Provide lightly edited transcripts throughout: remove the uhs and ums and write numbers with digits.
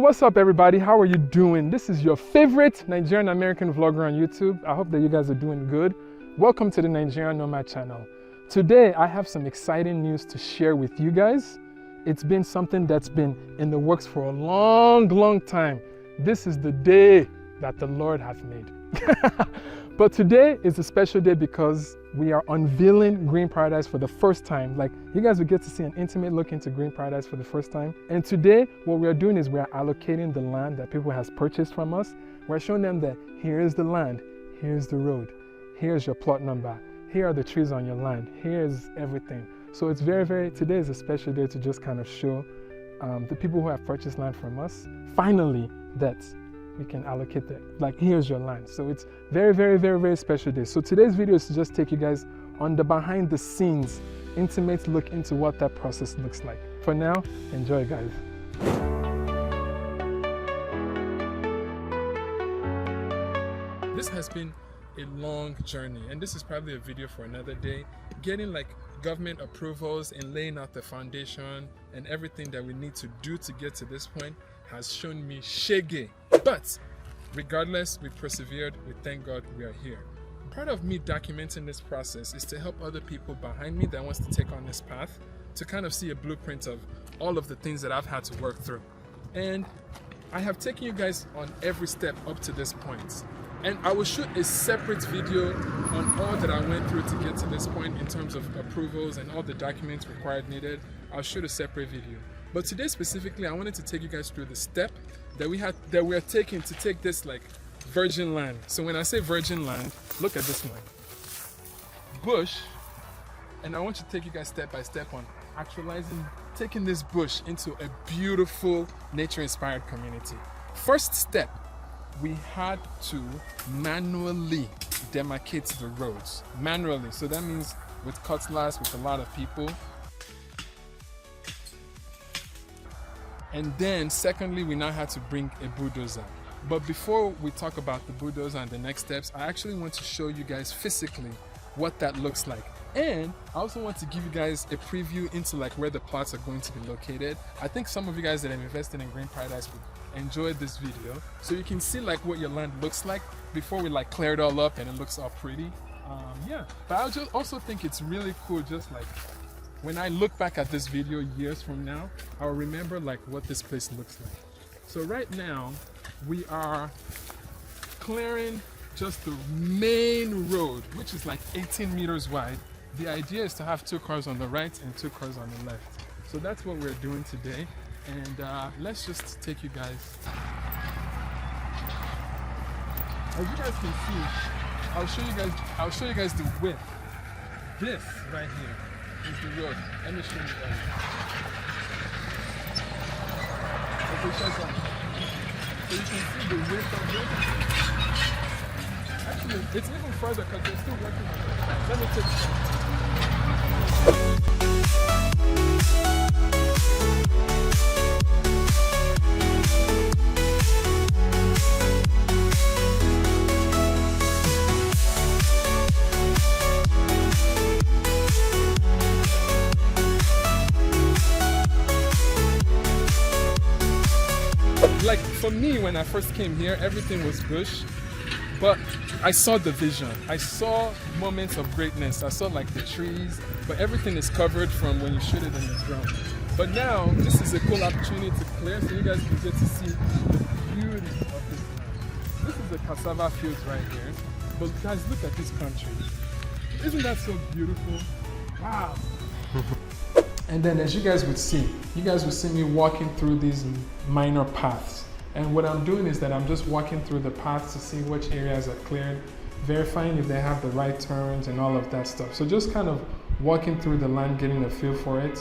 What's up everybody? How are you doing? This is your favorite Nigerian American vlogger on YouTube. I hope that you guys are doing good. Welcome to the Nigerian Nomad channel. Today I have some exciting news to share with you guys. It's been something that's been in the works for a long time. This is the day that the Lord hath made. But today is a special day because we are unveiling Green Paradise for the first time. Like, you guys will get to see an intimate look into Green Paradise for the first time. And today, what we are doing is we are allocating the land that people has purchased from us. We're showing them that here's the land, here's the road, here's your plot number, here are the trees on your land, here's everything. So it's today is a special day to just kind of show the people who have purchased land from us, finally, that we can allocate that. Like, here's your land. So it's very special day. So today's video is to just take you guys on the behind the scenes, intimate look into what that process looks like. For now, enjoy guys. This has been a long journey, and this is probably a video for another day. Getting like government approvals and laying out the foundation and everything that we need to do to get to this point has shown me shege. But regardless, we persevered. We thank God we are here. Part of me documenting this process is to help other people behind me that wants to take on this path to kind of see a blueprint of all of the things that I've had to work through. And I have taken you guys on every step up to this point. And I will shoot a separate video on all that I went through to get to this point in terms of approvals and all the documents required needed. I'll shoot a separate video. But today specifically, I wanted to take you guys through the step that we are taking to take this like virgin land. So when I say virgin land, look at this one. Bush, and I want to take you guys step by step on actualizing, taking this bush into a beautiful nature-inspired community. First step, we had to manually demarcate the roads. Manually, so that means with cutlass, with a lot of people. And then secondly, we now had to bring a bulldozer. But before we talk about the bulldozer and the next steps, I actually want to show you guys physically what that looks like. And I also want to give you guys a preview into like where the plots are going to be located. I think some of you guys that have invested in Green Paradise would enjoy this video, so you can see like what your land looks like before we like clear it all up and it looks all pretty. Yeah, but I just also think it's really cool, just like when I look back at this video years from now, I'll remember like what this place looks like. So right now, we are clearing just the main road, which is like 18 meters wide. The idea is to have 2 cars on the right and 2 cars on the left. So that's what we're doing today. And let's just take you guys. As you guys can see, I'll show you guys the width. This right here is the road. Let me show you guys. Okay, so you can see the width of this. Actually, it's even further because they're still working on it. Let me take you. Like for me, when I first came here, everything was bush, but I saw the vision. I saw moments of greatness. I saw like the trees, but everything is covered from when you shoot it in the ground. But now, this is a cool opportunity to clear so you guys can get to see the beauty of this land. This is the cassava fields right here, but guys, look at this country. Isn't that so beautiful? Wow. And then as you guys would see me walking through these minor paths. And what I'm doing is that I'm just walking through the paths to see which areas are cleared, verifying if they have the right turns and all of that stuff. So just kind of walking through the land, getting a feel for it.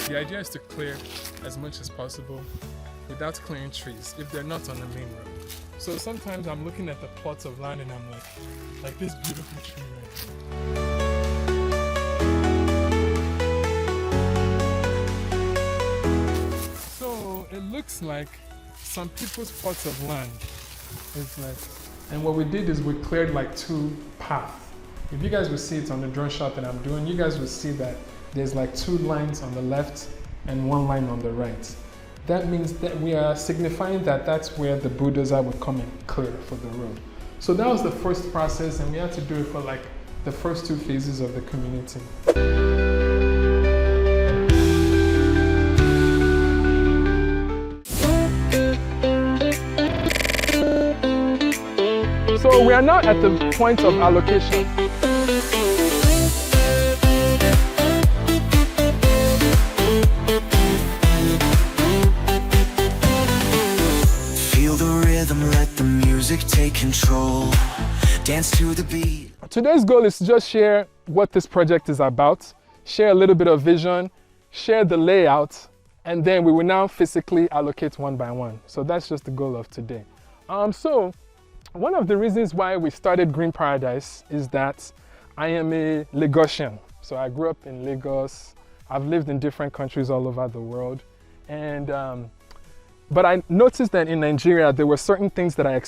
The idea is to clear as much as possible without clearing trees if they're not on the main road. So sometimes I'm looking at the plots of land and I'm like this beautiful tree right here. So it looks like some people's plots of land. It's like, and what we did is we cleared like 2 path. If you guys will see it on the drone shot that I'm doing, you guys will see that there's like 2 lines on the left and 1 line on the right. That means that we are signifying that that's where the bulldozer would come and clear for the road. So that was the first process, and we had to do it for like the first 2 phases of the community. So we are now at the point of allocation. Feel the rhythm, let the music take control. Dance to the beat. Today's goal is to just share what this project is about, share a little bit of vision, share the layout, and then we will now physically allocate one by one. So that's just the goal of today. So one of the reasons why we started Green Paradise is that I am a Lagosian. So I grew up in Lagos. I've lived in different countries all over the world. And, but I noticed that in Nigeria, there were certain things that I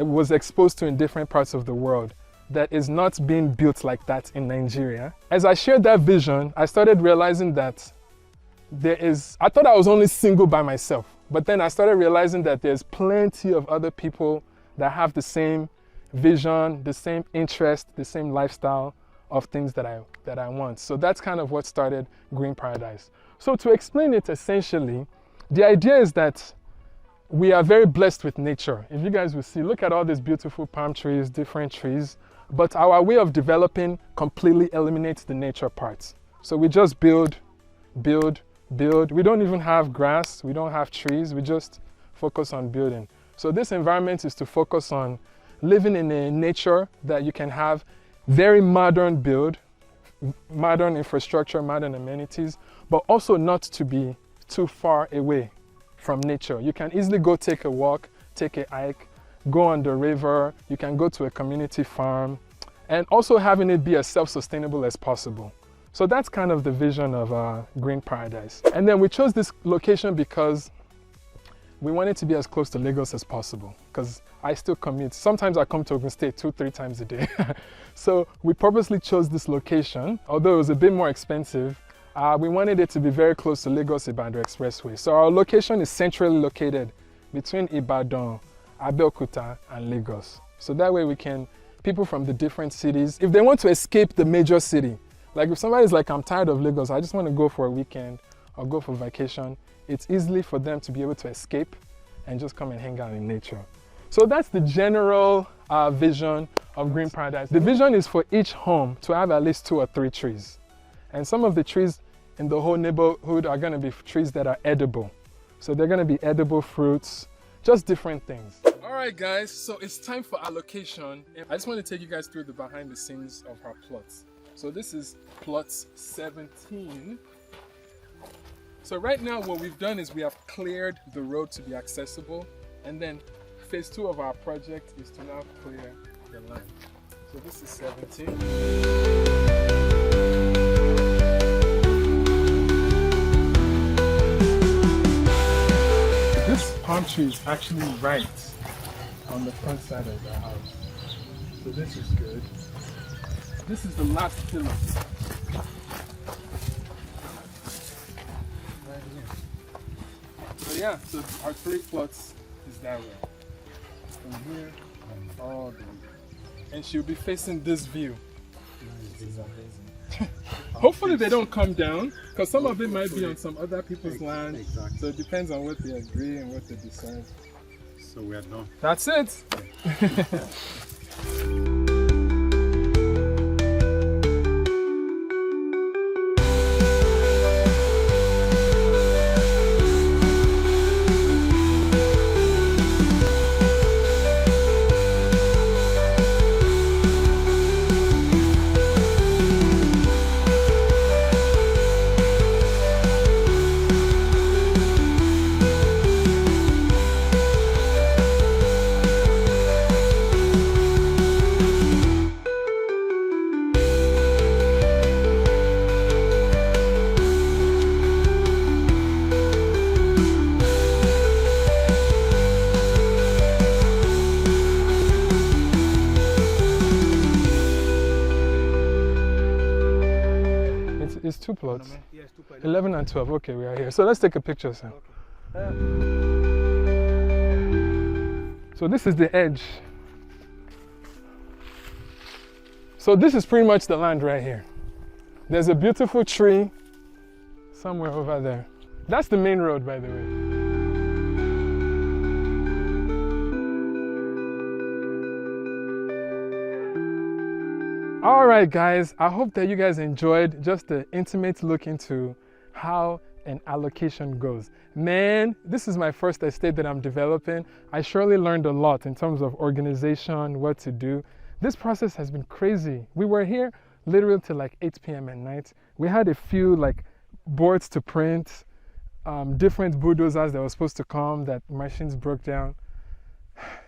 was exposed to in different parts of the world that is not being built like that in Nigeria. As I shared that vision, I started realizing that I thought I was only single by myself, but then I started realizing that there's plenty of other people that have the same vision, the same interest, the same lifestyle of things that I want. So that's kind of what started Green Paradise. So to explain it essentially, the idea is that we are very blessed with nature. If you guys will see, look at all these beautiful palm trees, different trees, but our way of developing completely eliminates the nature parts. So we just build. We don't even have grass, we don't have trees, we just focus on building. So this environment is to focus on living in a nature that you can have very modern build, modern infrastructure, modern amenities, but also not to be too far away from nature. You can easily go take a walk, take a hike, go on the river, you can go to a community farm, and also having it be as self-sustainable as possible. So that's kind of the vision of Green Paradise. And then we chose this location because we wanted to be as close to Lagos as possible, because I still commute. Sometimes I come to Ogun State 2-3 times a day. So we purposely chose this location, although it was a bit more expensive. We wanted it to be very close to Lagos-Ibadan Expressway. So our location is centrally located between Ibadan, Abeokuta, and Lagos. So that way people from the different cities, if they want to escape the major city, like if somebody's like, I'm tired of Lagos, I just want to go for a weekend or go for vacation, it's easily for them to be able to escape and just come and hang out in nature. So that's the general vision of Green Paradise. The vision is for each home to have at least 2 or 3 trees. And some of the trees in the whole neighborhood are going to be trees that are edible. So they're going to be edible fruits, just different things. All right, guys, so it's time for allocation. I just want to take you guys through the behind the scenes of our plots. So this is plot 17. So right now what we've done is we have cleared the road to be accessible, and then phase 2 of our project is to now clear the land. So this is 17. This palm tree is actually right on the front side of the house. So this is good. This is the last pillar. Right here. So yeah, so our 3 plots is that way. From here all the way. And she'll be facing this view. This is amazing. Hopefully they don't come down, because some of it might be on some other people's land. Exactly. So it depends on what they agree and what they decide. So we are done. That's it. It's 2 plots. Yes, 2 plots. 11 and 12. Okay, we are here. So let's take a picture, sir. Okay. So this is the edge. So this is pretty much the land right here. There's a beautiful tree somewhere over there. That's the main road, by the way. All right, guys, I hope that you guys enjoyed just the intimate look into how an allocation goes. Man, this is my first estate that I'm developing. I surely learned a lot in terms of organization, what to do. This process has been crazy. We were here literally till like 8 p.m. at night. We had a few like boards to print, different bulldozers that were supposed to come that machines broke down.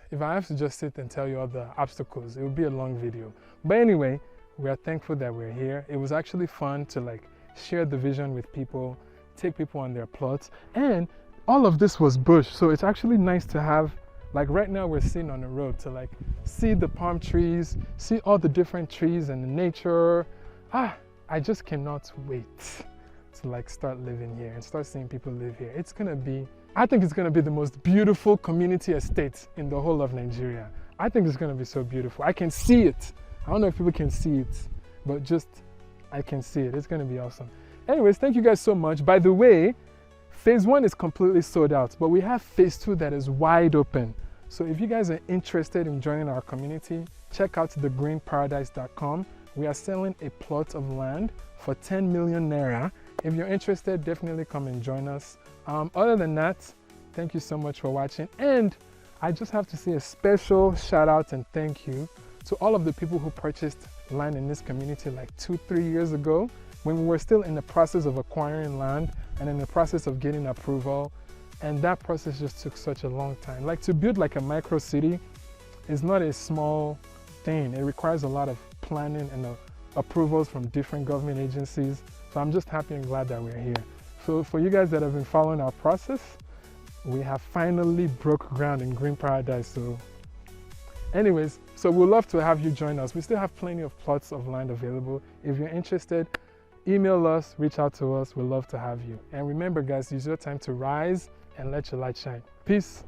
If I have to just sit and tell you all the obstacles, it would be a long video. But anyway, we are thankful that we're here. It was actually fun to like share the vision with people, take people on their plots, and all of this was bush. So it's actually nice to have, like right now we're sitting on the road to like see the palm trees, see all the different trees and the nature. I just cannot wait to like start living here and start seeing people live here. It's gonna be, I think it's gonna be the most beautiful community estate in the whole of Nigeria. I think it's gonna be so beautiful. I can see it. I don't know if people can see it, but just, I can see it. It's gonna be awesome. Anyways, thank you guys so much. By the way, phase 1 is completely sold out, but we have phase 2 that is wide open. So if you guys are interested in joining our community, check out thegreenparadise.com. We are selling a plot of land for 10 million Naira. If you're interested, definitely come and join us. Other than that, thank you so much for watching. And I just have to say a special shout out and thank you to all of the people who purchased land in this community like 2-3 years ago, when we were still in the process of acquiring land and in the process of getting approval. And that process just took such a long time. Like to build like a micro city is not a small thing. It requires a lot of planning and approvals from different government agencies. So I'm just happy and glad that we're here. So for you guys that have been following our process, we have finally broke ground in Green Paradise. So anyways, so we'd love to have you join us. We still have plenty of plots of land available. If you're interested, email us, reach out to us. We'd love to have you. And remember guys, use your time to rise and let your light shine. Peace.